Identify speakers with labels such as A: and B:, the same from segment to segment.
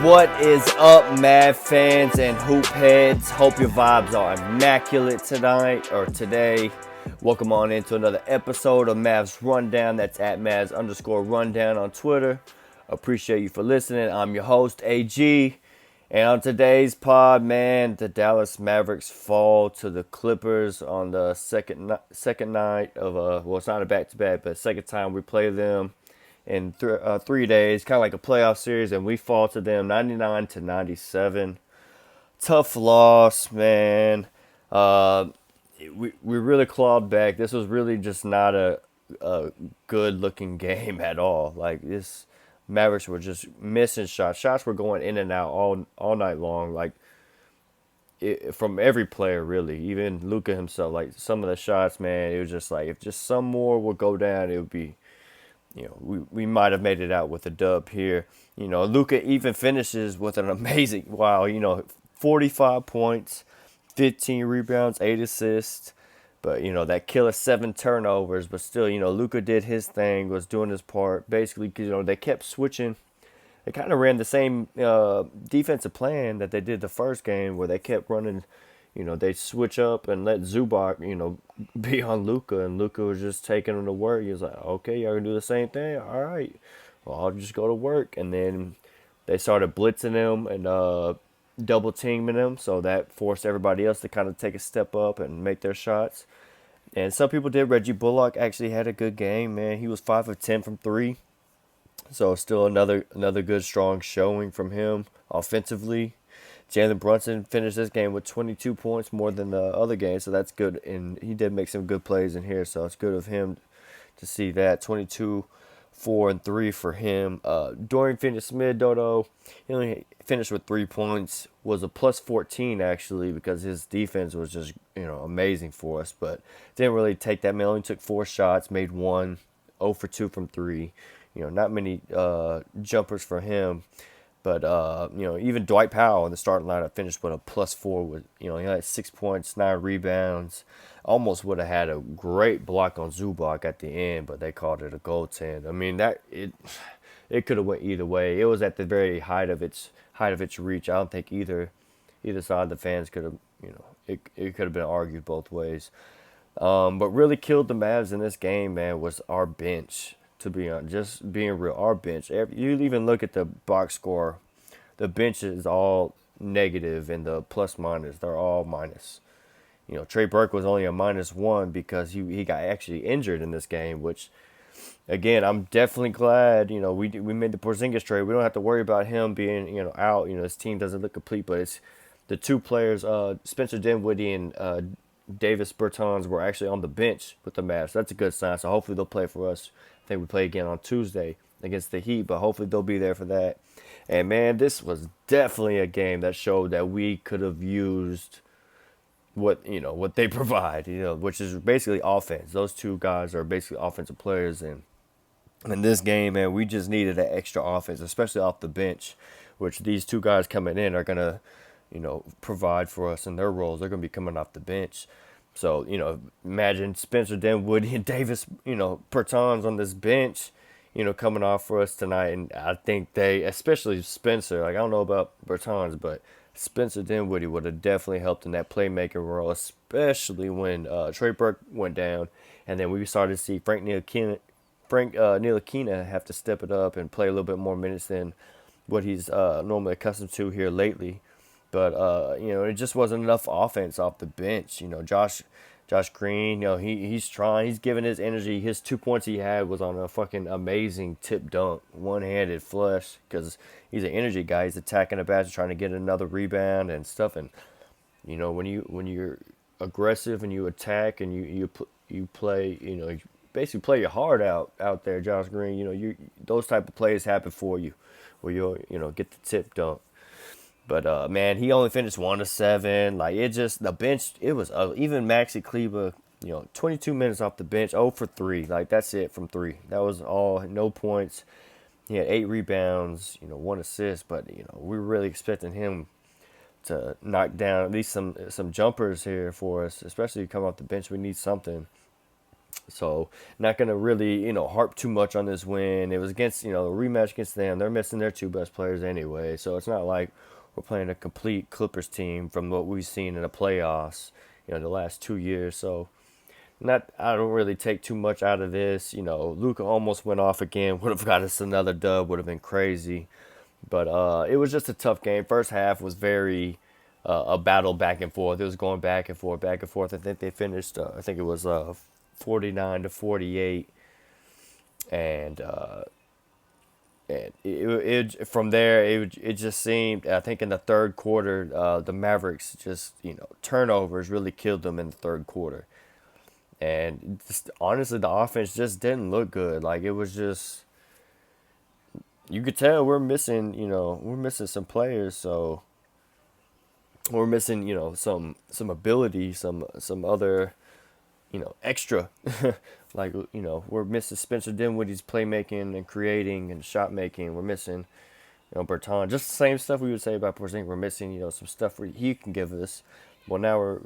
A: What is up, Mav fans and hoop heads? Hope your vibes are immaculate tonight or today. Welcome on into another episode of Mavs Rundown. That's at Mavs_Rundown on Twitter. Appreciate you for listening. I'm your host, AG. And on today's pod, man, the Dallas Mavericks fall to the Clippers on the second night of well, it's not a back-to-back, but second time we play them in 3 days, kind of like a playoff series, and we fall to them 99-97. Tough loss, man. We really clawed back. This was really just not a good looking game at all. Like, this Mavericks were just missing shots. Shots were going in and out all night long. Like, from every player, really, even Luka himself. Like, some of the shots, man, it was just like, if just some more would go down, it would be, we might have made it out with a dub here. Luka even finishes with an amazing, 45 points, 15 rebounds, 8 assists. But, that killer 7 turnovers. But still, Luka did his thing, was doing his part. Basically, they kept switching. They kind of ran the same defensive plan that they did the first game, where they kept running. They switch up and let Zubac, be on Luka, and Luka was just taking him to work. He was like, okay, y'all gonna do the same thing? All right, well, I'll just go to work. And then they started blitzing him and double teaming him, so that forced everybody else to kind of take a step up and make their shots. And some people did. Reggie Bullock actually had a good game, man. He was 5 of 10 from 3. So still another good, strong showing from him offensively. Jalen Brunson finished this game with 22 points, more than the other game, so that's good. And he did make some good plays in here, so it's good of him to see that. 22, 4, and 3 for him. Dorian Finney-Smith, Dodo, he only finished with 3 points. Was a plus 14, actually, because his defense was just, amazing for us. But didn't really take that. Man, only took 4 shots, made 1, 0 for 2 from 3. Not many jumpers for him. But, even Dwight Powell in the starting lineup finished with a plus 4 with, he had 6 points, 9 rebounds. Almost would have had a great block on Zubac at the end, but they called it a goaltend. I mean, it could have went either way. It was at the very height of its reach. I don't think either side of the fans could have, it could have been argued both ways. But really killed the Mavs in this game, man, was our bench. To be honest, just being real, our bench. You even look at the box score, the bench is all negative, and the plus minus, they're all minus. Trey Burke was only a -1 because he got actually injured in this game, which, again, I'm definitely glad. We made the Porzingis trade. We don't have to worry about him being out. His team doesn't look complete, but it's the 2 players, Spencer Dinwiddie and Davis Bertans, were actually on the bench with the Mavs. So that's a good sign. So hopefully they'll play for us. I think we play again on Tuesday against the Heat, but hopefully they'll be there for that. And, man, this was definitely a game that showed that we could have used what they provide, which is basically offense. Those 2 guys are basically offensive players, and in this game, man, we just needed an extra offense, especially off the bench, which these 2 guys coming in are gonna, provide for us in their roles. They're gonna be coming off the bench. So, imagine Spencer Dinwiddie and Davis, Bertans on this bench, coming off for us tonight. And I think especially Spencer, like, I don't know about Bertans, but Spencer Dinwiddie would have definitely helped in that playmaking role, especially when Trey Burke went down. And then we started to see Frank Ntilikina have to step it up and play a little bit more minutes than what he's normally accustomed to here lately. But, it just wasn't enough offense off the bench. Josh Green, he's trying. He's giving his energy. His 2 points he had was on a fucking amazing tip dunk, one-handed flush, because he's an energy guy. He's attacking the basket, trying to get another rebound and stuff. And, when you're aggressive and you attack and you play, you basically play your heart out there, Josh Green. Those type of plays happen for you, where you'll get the tip dunk. But, man, he only finished 1 of 7. Like, the bench, it was even Maxi Kleber, 22 minutes off the bench, 0 for 3. Like, that's it from 3. That was all, no points. He had 8 rebounds, 1 assist. But, we were really expecting him to knock down at least some jumpers here for us, especially coming off the bench. We need something. So not gonna really harp too much on this win. It was against a rematch against them. They're missing their two best players anyway, so it's not like we're playing a complete Clippers team from what we've seen in the playoffs, the last 2 years. So not I don't really take too much out of this. Luka almost went off again. Would have got us another dub. Would have been crazy. But it was just a tough game. First half was very a battle back and forth. It was going back and forth, back and forth. I think they finished. I think it was 49-48, and it from there it just seemed. I think in the third quarter, the Mavericks just turnovers really killed them in the third quarter, and just, honestly the offense just didn't look good. Like it was just you could tell we're missing some players, so we're missing some ability, some other extra. Like we're missing Spencer Dinwiddie's playmaking and creating and shot making. We're missing Berton. Just the same stuff we would say about Porzingis. We're missing some stuff where he can give us. Well, now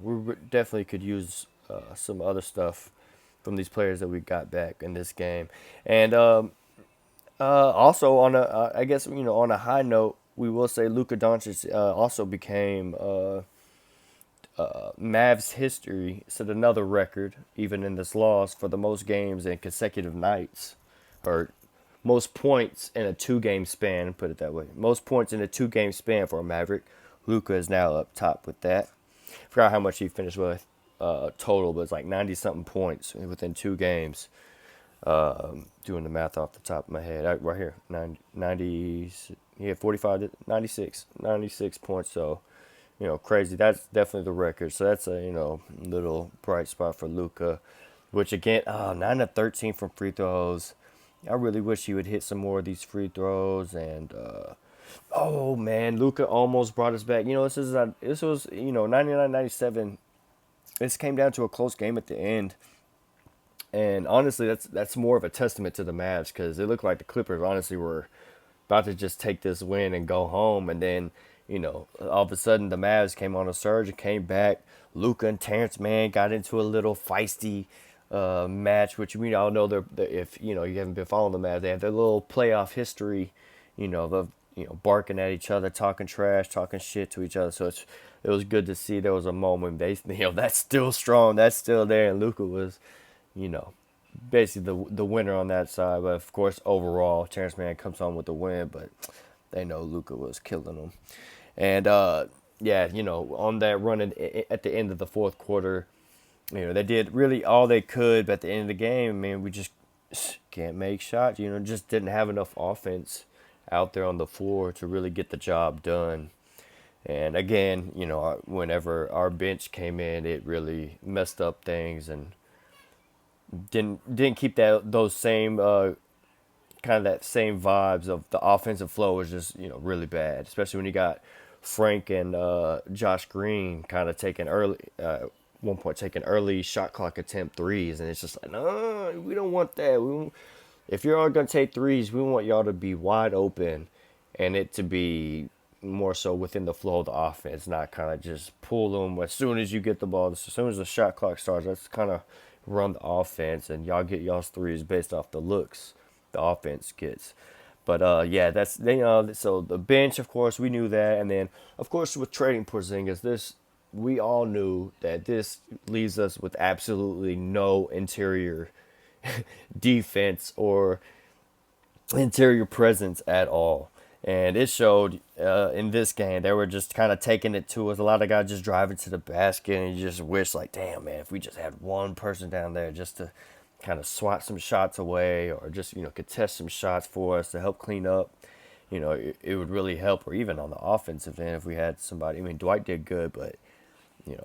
A: we definitely could use some other stuff from these players that we got back in this game. And also on I guess on a high note, we will say Luka Doncic also became Mavs history, set another record even in this loss for the most games in consecutive nights, or most points in a 2 game span. Put it that way, most points in a 2 game span for a Maverick. Luka is now up top with that. Forgot how much he finished with total, but it's like 90 something points within 2 games. Doing the math off the top of my head, right here, 90, he had 45 to 96 points. So, crazy. That's definitely the record. So that's a, little bright spot for Luka, which again, 9 of 13 from free throws. I really wish he would hit some more of these free throws. And, oh man, Luka almost brought us back. This was, 99-97. This came down to a close game at the end. And honestly, that's more of a testament to the Mavs, because it looked like the Clippers honestly were about to just take this win and go home. And then, all of a sudden the Mavs came on a surge and came back. Luka and Terrence Mann got into a little feisty match, which we all know if you haven't been following the Mavs, they have their little playoff history, of barking at each other, talking trash, talking shit to each other. So it was good to see there was a moment basically, that's still strong, that's still there, and Luka was, you know, basically the winner on that side. But of course, overall, Terrence Mann comes home with the win. But they know Luka was killing them. And yeah, on that run at the end of the fourth quarter, they did really all they could. But at the end of the game, I mean, we just can't make shots. Just didn't have enough offense out there on the floor to really get the job done. And again, whenever our bench came in, it really messed up things and didn't keep those same kind of that same vibes of the offensive flow was just really bad, especially when you got Frank and Josh Green kind of taking early one point taking early shot clock attempt threes, and it's just like, no, we don't want that. If you're all gonna take threes, we want y'all to be wide open, and it to be more so within the flow of the offense, not kind of just pull them as soon as you get the ball. As soon as the shot clock starts, let's kind of run the offense, and y'all get y'all's threes based off the looks the offense gets. But yeah, that's so the bench, of course, we knew that, and then of course with trading Porzingis, we all knew that this leaves us with absolutely no interior defense or interior presence at all. And it showed in this game. They were just kind of taking it to us. A lot of guys just driving to the basket, and you just wish, like, damn, man, if we just had one person down there just to kind of swat some shots away, or just, contest some shots for us to help clean up, it would really help. Or even on the offensive end, if we had somebody. I mean, Dwight did good, but,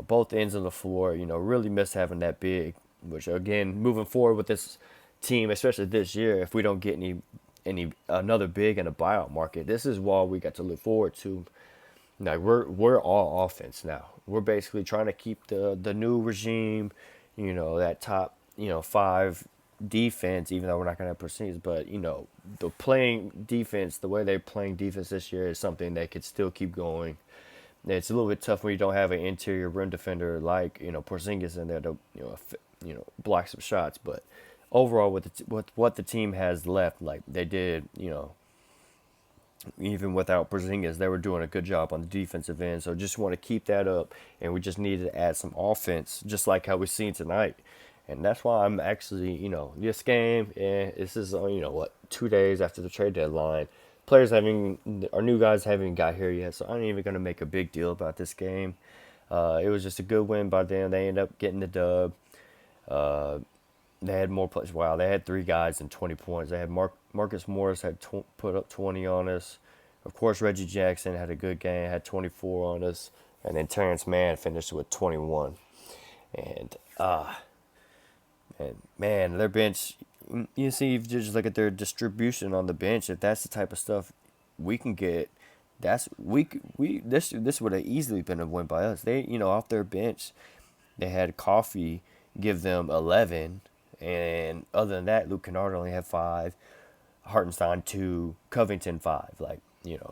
A: both ends of the floor, really miss having that big. Which, again, moving forward with this team, especially this year, if we don't get any another big in a buyout market, this is what we got to look forward to. Now we're all offense now. We're basically trying to keep the new regime, that top 5 defense, even though we're not gonna have proceeds. But the playing defense, the way they're playing defense this year is something they could still keep going. It's a little bit tough when you don't have an interior rim defender like Porzingis in there to block some shots. But overall, with what the team has left, like they did, even without Porzingis, they were doing a good job on the defensive end. So just want to keep that up, and we just needed to add some offense, just like how we seen tonight. And that's why I'm actually, this game, this is, 2 days after the trade deadline. Our new guys haven't got here yet, so I'm not even going to make a big deal about this game. It was just a good win by them. They ended up getting the dub. Uh, they had more plays. Wow, they had three guys and 20 points. They had Marcus Morris had put up 20 on us. Of course, Reggie Jackson had a good game, had 24 on us, and then Terrence Mann finished with 21. And and man, their bench. You see, if you just look at their distribution on the bench, if that's the type of stuff we can get, this would have easily been a win by us. They off their bench, they had Coffee give them 11, and other than that, Luke Kennard only had 5, Hartenstein 2, Covington 5. Like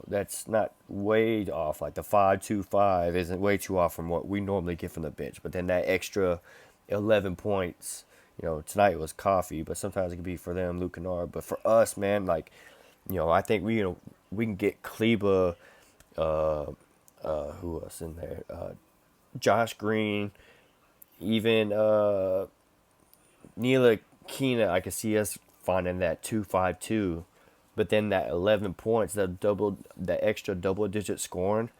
A: that's not way off. Like the 5-2-5 isn't way too off from what we normally get from the bench. But then that extra 11 points. Tonight it was Coffee, but sometimes it could be for them, Luke Kennard. But for us, man, like, I think we can get Kleba, who else in there? Josh Green, even Nila Keena. I could see us finding that 2-5-2, but then that 11 points, that extra double-digit scoring.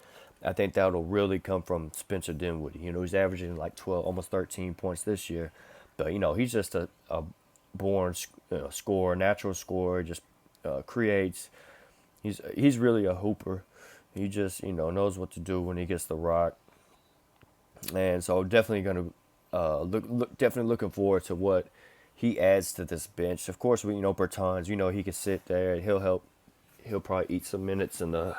A: I think that'll really come from Spencer Dinwiddie. He's averaging like 12, almost 13 points this year. But, he's just a born scorer, natural scorer, just creates. He's really a hooper. He just, knows what to do when he gets the rock. And so definitely going to definitely looking forward to what he adds to this bench. Of course, Bertans, he can sit there and he'll probably eat some minutes in the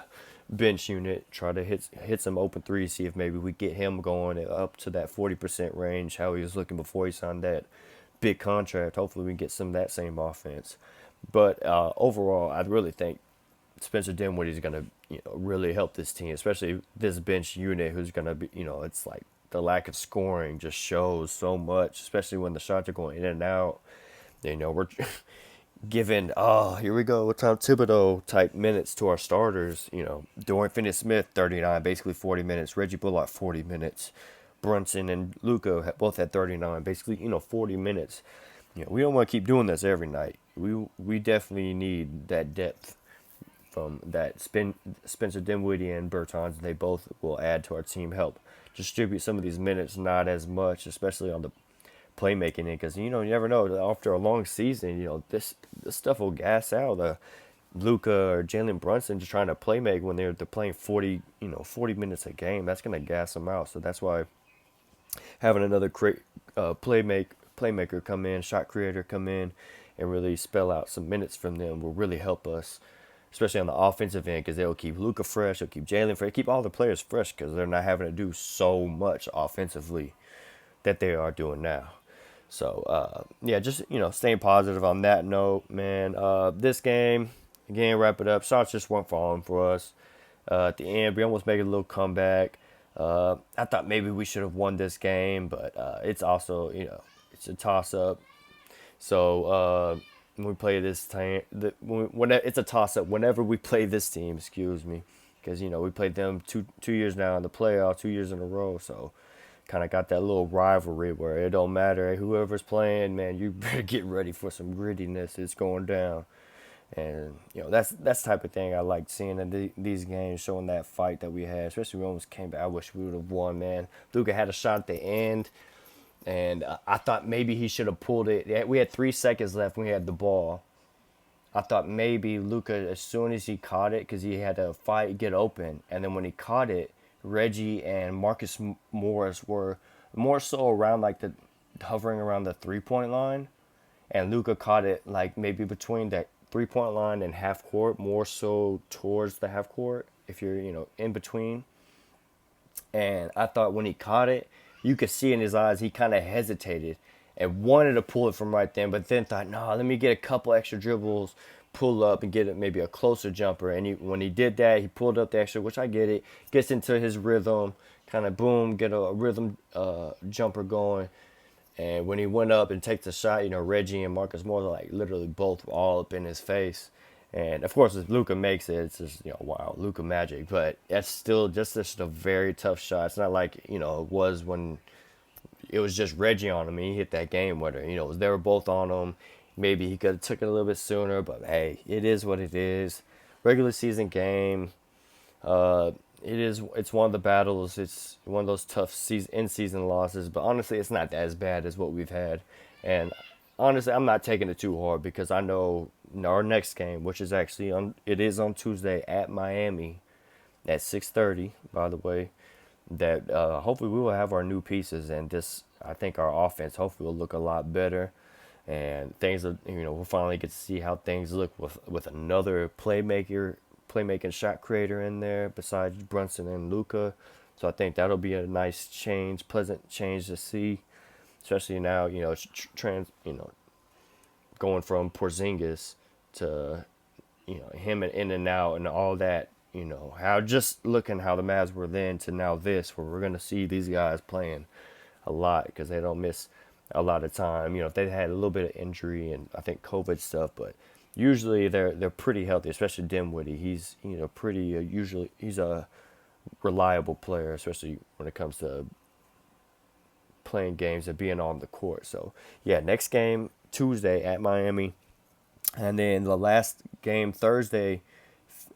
A: bench unit, try to hit some open threes, see if maybe we get him going up to that 40% range, how he was looking before he signed that big contract. Hopefully we can get some of that same offense. But overall, I really think Spencer Dinwiddie is going to really help this team, especially this bench unit who's going to be, it's like the lack of scoring just shows so much, especially when the shots are going in and out. We're given, here we go, Tom Thibodeau type minutes to our starters. Dorian Finney-Smith, 39, basically 40 minutes. Reggie Bullock, 40 minutes. Brunson and Luka both had 39, basically, 40 minutes. We don't want to keep doing this every night. We definitely need that depth from that Spencer Dinwiddie and Bertans. They both will add to our team, help distribute some of these minutes, not as much, especially on the playmaking in, because you never know, after a long season, this stuff will gas out. Luka or Jalen Brunson just trying to playmake when they're playing 40 minutes a game. That's gonna gas them out. So that's why having another playmaker come in, shot creator come in, and really spell out some minutes from them will really help us, especially on the offensive end, because they'll keep Luka fresh, they'll keep Jalen fresh, keep all the players fresh, because they're not having to do so much offensively that they are doing now. So, just, staying positive on that note, man. This game, again, wrap it up. Shots just weren't falling for us. At the end, we almost made a little comeback. I thought maybe we should have won this game, but it's also, it's a toss-up. So, when we play this team, it's a toss-up whenever we play this team, excuse me. Because, we played them two years now in the playoff, 2 years in a row, so kind of got that little rivalry where it don't matter. Hey, whoever's playing, man, you better get ready for some grittiness. It's going down. And, that's the type of thing I like seeing in these games, showing that fight that we had, especially when we almost came back. I wish we would have won, man. Luka had a shot at the end, and I thought maybe he should have pulled it. We had 3 seconds left when we had the ball. I thought maybe Luka, as soon as he caught it, because he had to fight, get open, and then when he caught it, Reggie and Marcus Morris were more so around hovering around the 3-point line, and Luka caught it like maybe between that 3-point line and half court, more so towards the half court if you're in between. And I thought when he caught it, you could see in his eyes he kind of hesitated and wanted to pull it from right then, but then thought, nah, let me get a couple extra dribbles, pull up and get it maybe a closer jumper. And when he did that, he pulled up the extra, which I get it, gets into his rhythm, kind of boom, get a rhythm jumper going. And when he went up and takes the shot, Reggie and Marcus Morris like literally both all up in his face. And of course, if Luca makes it, it's just wow, Luca magic. But that's still just a very tough shot. It's not like it was when it was just Reggie on him. And he hit that game winner. They were both on him. Maybe he could have took it a little bit sooner, but hey, it is what it is. Regular season game. Uh, it's one of the battles. It's one of those tough in-season losses. But honestly, it's not as bad as what we've had. And honestly, I'm not taking it too hard because I know our next game, which is actually it is on Tuesday at Miami at 6:30. By the way, that hopefully we will have our new pieces, and this I think our offense hopefully will look a lot better, and things are we'll finally get to see how things look with another playmaking shot creator in there besides Brunson and Luca. So I think that'll be a nice change, pleasant change to see, especially now going from Porzingis to him and in and out and all that. How just looking how the Mavs were then to now this, where we're gonna see these guys playing a lot because they don't miss a lot of time. If they had a little bit of injury and I think COVID stuff, but usually they're pretty healthy, especially Dinwiddie. He's pretty usually he's a reliable player, especially when it comes to playing games and being on the court. So yeah, next game Tuesday at Miami, and then the last game Thursday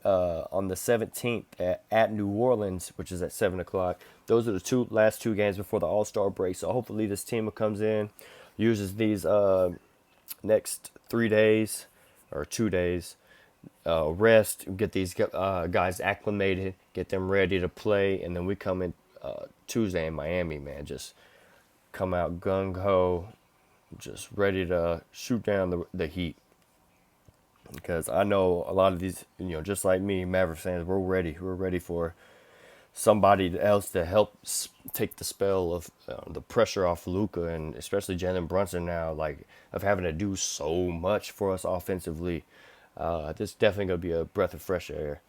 A: on the 17th at New Orleans, which is at 7 o'clock. Those are the last two games before the All-Star break. So hopefully this team comes in, uses these next 3 days or 2 days rest, get these guys acclimated, get them ready to play, and then we come in Tuesday in Miami, man. Just come out gung-ho, just ready to shoot down the Heat. Because I know a lot of these, just like me, Mavericks fans, we're ready. We're ready for somebody else to help take the spell of the pressure off Luca and especially Jalen Brunson now, like of having to do so much for us offensively. This definitely gonna be a breath of fresh air,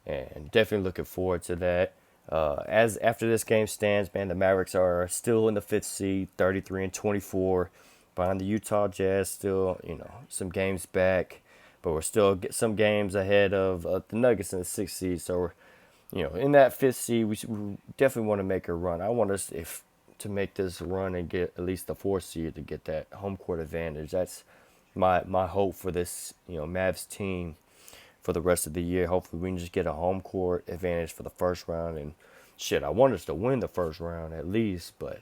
A: and definitely looking forward to that. As after this game stands, man, the Mavericks are still in the fifth seed, 33-24, behind the Utah Jazz. Still, some games back, but we're still some games ahead of the Nuggets in the sixth seed. So we're in that fifth seed, we definitely want to make a run. I want us to make this run and get at least the fourth seed to get that home court advantage. That's my hope for this Mavs team for the rest of the year. Hopefully we can just get a home court advantage for the first round. And shit, I want us to win the first round at least. But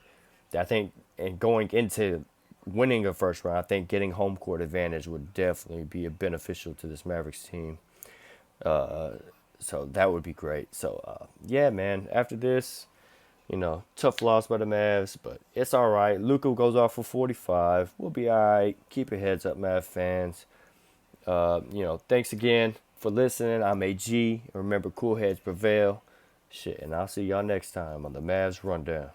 A: I think and going into winning a first round, I think getting home court advantage would definitely be beneficial to this Mavericks team. So that would be great. So, yeah, man, after this, tough loss by the Mavs, but it's all right. Luka goes off for 45. We'll be all right. Keep your heads up, Mavs fans. Thanks again for listening. I'm AG. Remember, cool heads prevail. Shit, and I'll see y'all next time on the Mavs Rundown.